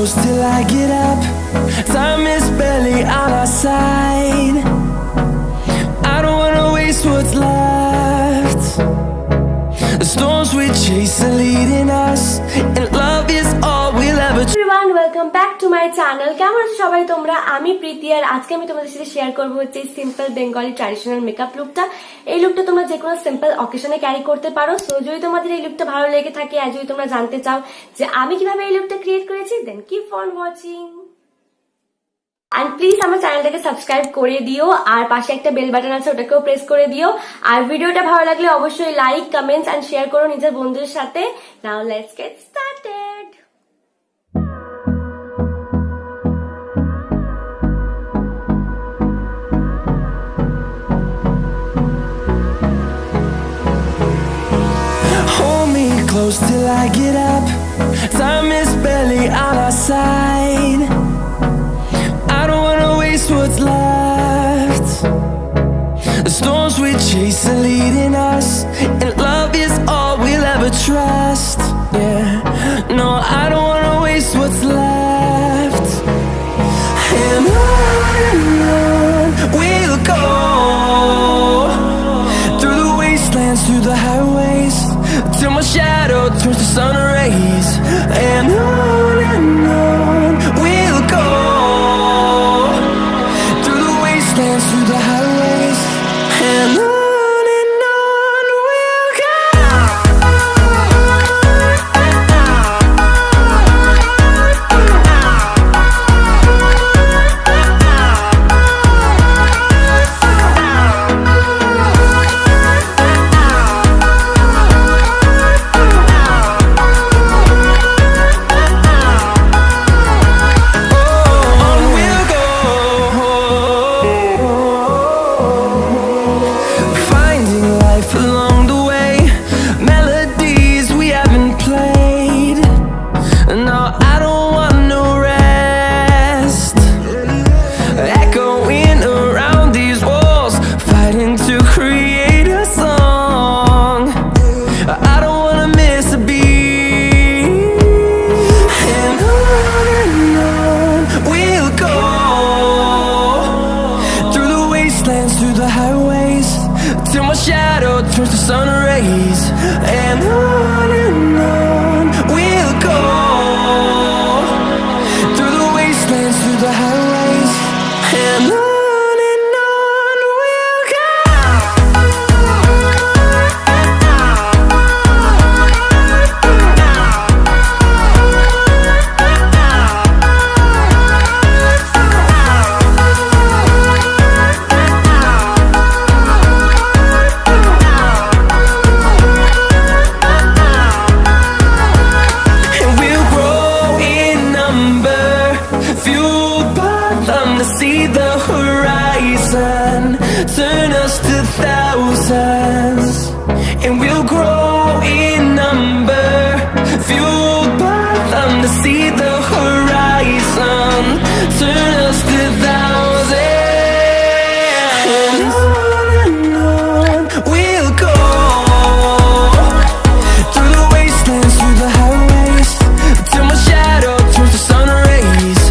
close till I get up. Time is barely on our side. I don't wanna waste what's left. The storms we chase are leading us, and love is all we'll ever try. Everyone, welcome back to my channel. কেমন আছো সবাই তোমরা? আমি প্রীতি আর আজকে আমি তোমাদের সাথে share করব হচ্ছে সিম্পল বেঙ্গলি ট্র্যাডিশনাল মেকআপ লুকটা। এই লুকটা তোমরা যে কোনো সিম্পল অকেশনে ক্যারি করতে পারো। সো যদি তোমাদের এই লুকটা ভালো লেগে থাকে আর যদি তোমরা জানতে চাও যে আমি কিভাবে এই লুকটা ক্রিয়েট করেছি, দেন কিপ অন ওয়াচিং। আর প্লিজ আমার চ্যানেলটাকে সাবস্ক্রাইব করে দিও, আর পাশে একটা বেল বাটন আছে ওটাকেও প্রেস করে দিও। আর ভিডিওটা ভালো লাগলে অবশ্যই লাইক, কমেন্টস এন্ড শেয়ার করো নিজের বন্ধুদের সাথে। Now let's get started. Hold me close till I get up. Time is barely on our side. I don't wanna waste what's left. The storms we chase are leading us, and love is all we'll ever trust. Yeah, no, I don't wanna waste what's left. And on we'll go, through the wastelands, through the highways, till my shadow turns to sun rays. And on we'll go, through the wastelands, through the highways, and on we'll go. Through the highways, till my shadow turns to sun rays. And on we'll go, through the wastelands, through the highways, and on we'll go. See the horizon, turn us to thousands, and we'll grow in number, fueled by them to see the horizon, turn us to thousands, and on we'll go, through the wastelands, through the highways, till my shadow turns to sun rays.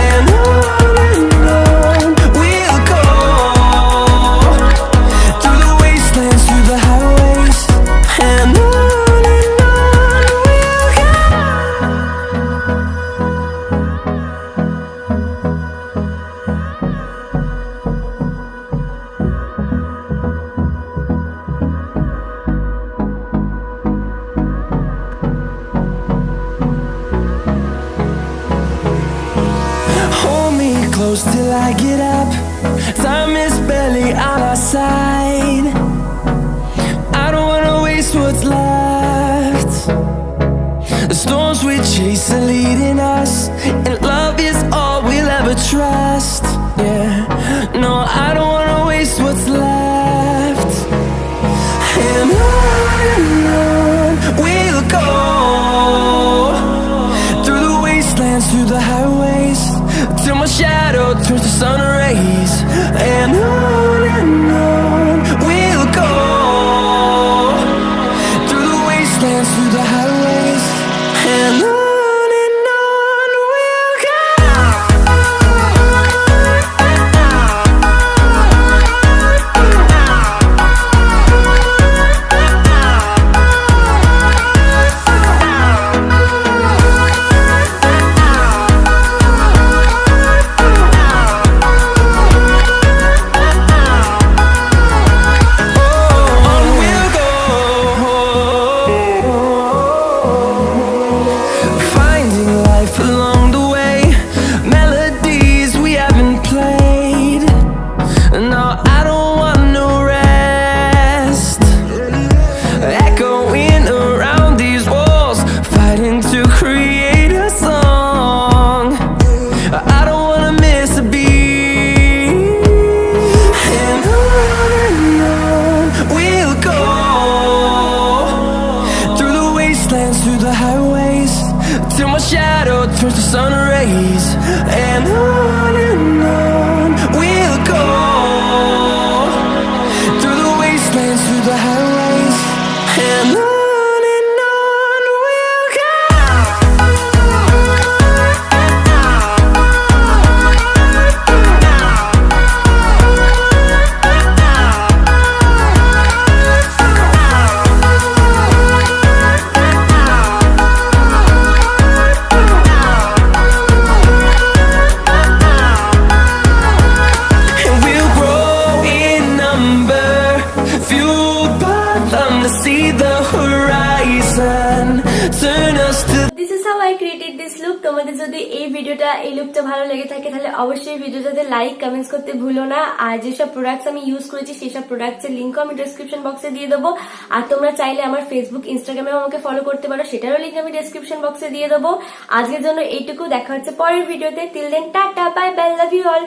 And close till I get up. Time is barely on our side. I don't wanna waste what's left. The storms we chase are leading us, and love is all we'll ever trust. Yeah, no, I don't wanna waste what's left. And on we'll go, through the wastelands, through the highways, till my shadow turns to sun rays. And on we'll go, through the wastelands, through the highways, and on we'll ভিডিওটা এই লুকটা ভালো লেগে থাকে তাহলে অবশ্যই ভিডিওটাতে like comments করতে ভুলো না। আর যেসব প্রোডাক্টস আমি ইউজ করেছি সেই সব প্রোডাক্টস এর লিঙ্কও আমি ডেসক্রিপশন বক্সে দিয়ে দেবো। আর তোমরা চাইলে আমার ফেসবুক ইনস্টাগ্রামেও আমাকে ফলো করতে পারো, সেটারও লিঙ্ক আমি ডেসক্রিপশন বক্সে দিয়ে দেবো। আজকের জন্য এইটুকু, দেখা হচ্ছে পরের ভিডিওতে। Till then tata, bye bye, love you all.